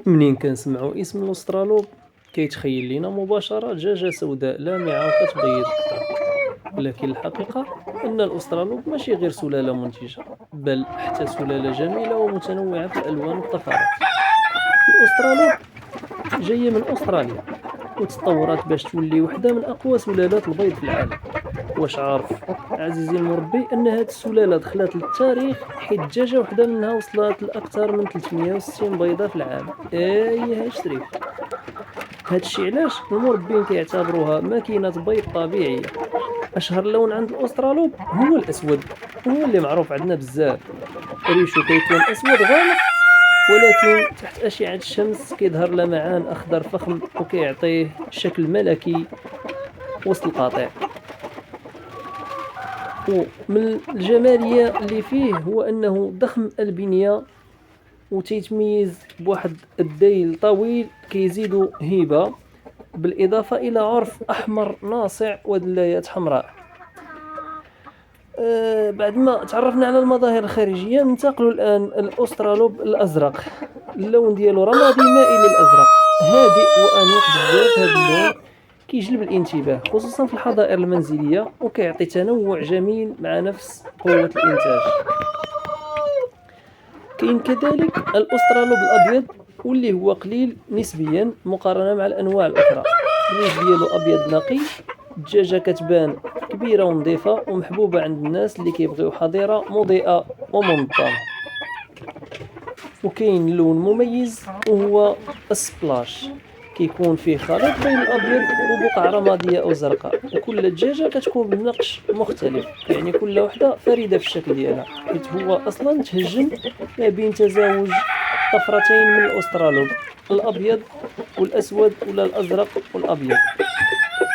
منين كنسمعو اسم الأسترالوب كيتخيل لينا مباشرة دجاجة سوداء لامعة وكتبيض كتر، ولكن الحقيقة أن الأسترالوب ماشي غير سلالة منتجة، بل حتى سلالة جميلة ومتنوعة في الألوان والطفرات. الأسترالوب جاية من أستراليا وتطورات باش تولي وحدة من أقوى سلالات البيض في العالم. واش عارف عزيزي المربي أن هاد السلالة دخلت للتاريخ حيت دجاجة وحدة منها وصلت لأكثر من 360 بيضة في العام. هاج شريف. هادشي علاش المربين كيعتبروها ماكينة بيض طبيعية. أشهر لون عند الأسترالوب هو الأسود، هو اللي معروف عندنا بزاف. ريشو كيكون أسود غامق، ولكن تحت أشعة الشمس كيظهر لمعان أخضر فخم وكيعطيه شكل ملكي وسط القطيع. ومن الجمالية اللي فيه هو أنه ضخم البنية وتيتميز بواحد الذيل طويل كيزيدو هيبة، بالإضافة إلى عرف أحمر ناصع ودلايات حمراء. بعد ما تعرفنا على المظاهر الخارجية ننتقل الآن الأسترالوب الأزرق. اللون ديالو رمادي مائل للأزرق، هادئ وأنيق بزاف. هذا اللون كيجلب الانتباه خصوصا في الحظائر المنزلية وكيعطي تنوع جميل مع نفس قوة الإنتاج. كاين كذلك الأسترالوب الأبيض واللي هو قليل نسبيا مقارنة مع الأنواع الأخرى. الريش ديالو أبيض نقي، الدجاجة كتبان كبيرة ونظيفة ومحبوبة عند الناس اللي كيبغيو حظيرة مضيئة ومنظمة. وكاين لون مميز وهو السبلاش، كيكون فيه خليط بين الابيض وبقع رماديه او زرقاء، وكل دجاجه كتكون بنقش مختلف، يعني كل وحده فريده في الشكل ديالها، حيت هو اصلا تهجم ما بين تزاوج طفرتين من الاسترالوب، الابيض والاسود ولا الازرق والابيض.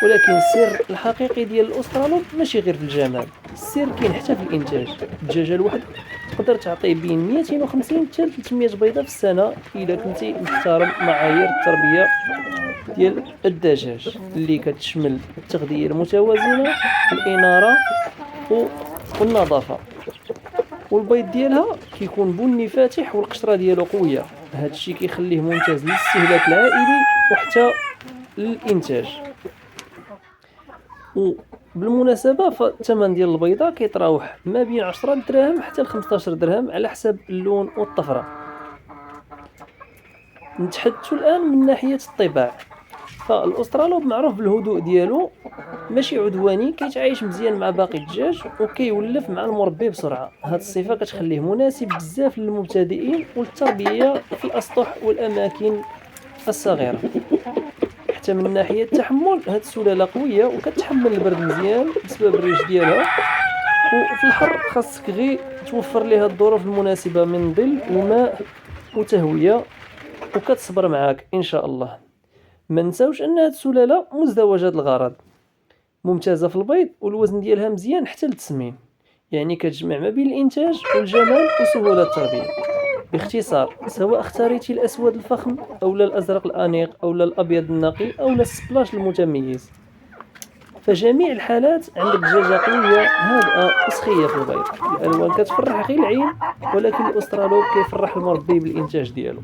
ولكن السر الحقيقي ديال الاسترالوب ماشي غير في الجمال، السر كاين حتى في الانتاج. الدجاجه الواحده تقدر تعطي بين 250 حتى 300 بيضه في السنه الا كنتي محترم معايير التربيه ديال الدجاج اللي كتشمل التغذيه المتوازنه، الاناره والنظافه. والبيض ديالها كيكون بني فاتح والقشره ديالو قويه، هذا الشيء كيخليه ممتاز للاستهلاك العائلي وحتى للانتاج. وبالمناسبة فالثمن ديال البيضة كيتراوح ما بين 10 دراهم حتى ل 15 درهم على حسب اللون والطفرة. نتحدثوا الآن من ناحية الطباع، فالأسترالوب معروف بالهدوء ديالو، ماشي عدواني، كيتعايش مزيان مع باقي الدجاج وكيولف مع المربي بسرعة. هاد الصفة كتخليه مناسب بزاف للمبتدئين والتربية في الأسطح والأماكن الصغيرة. حتى من ناحية التحمل هاد السلالة قوية وكتحمل البرد مزيان بسبب الريش ديالها، وفي الحر خاصك غير توفر ليها الظروف المناسبة من ظل وماء وتهوية وكتصبر معاك ان شاء الله. ما نساوش ان هاد السلالة مزدوجة الغرض، ممتازة في البيض والوزن ديالها مزيان حتى للتسمين، يعني كتجمع ما بين الانتاج والجمال وسهولة التربية. باختصار، سواء اختاريتي الأسود الفخم أو الأزرق الأنيق أو الأبيض النقي أو السبلاش المتميز، فجميع الحالات عندك دجاجة قوية هادئة وسخية في البيض. الألوان كتفرح غير العين، ولكن الأسترالوب كيفرح المربي بالإنتاج ديالو.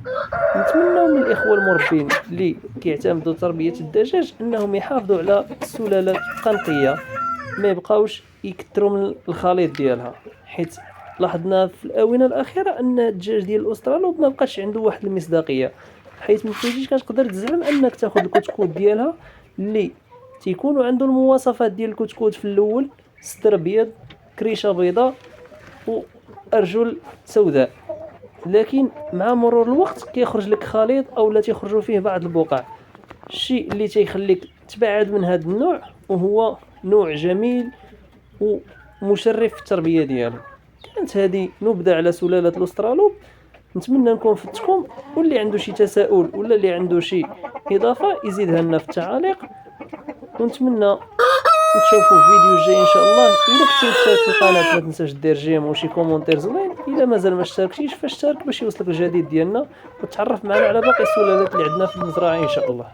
نتمنى من الإخوة المربين اللي كيعتمدوا تربية الدجاج أنهم يحافظوا على السلالة قنقية، ما يبقاوش يكثروا من الخليط ديالها، حيت لاحظنا في الآونة الأخيرة أن الدجاج ديال الأسترالوب ما بقاش عنده واحد المصداقية، حيت ما تجيش كتقدر تزعم أنك تاخذ الكتكوت ديالها اللي تيكونوا عنده المواصفات ديال الكتكوت في الأول، صدر أبيض، كريشة بيضاء وأرجل سوداء، لكن مع مرور الوقت كيخرج لك خليط أو لا تيخرجوا فيه بعض البقع، الشيء اللي تيخليك تبعد من هذا النوع، وهو نوع جميل ومشرف في التربية ديالو. كانت هذه نبذة على سلالة الأسترالوب، نتمنى نكون فدتكم، واللي عنده شي تساؤل ولا اللي عنده شي إضافة يزيدها لنا في التعاليق، ونتمنى نشوفوا الفيديو الجاي ان شاء الله. الا كنتي مشترك في القناه ما تنساش دير جيم وشي كومونتير زوين، الا مازال ما اشتركتيش فاشترك باش يوصلك الجديد ديالنا وتعرف معنا على باقي السلالات اللي عندنا في المزرعه ان شاء الله.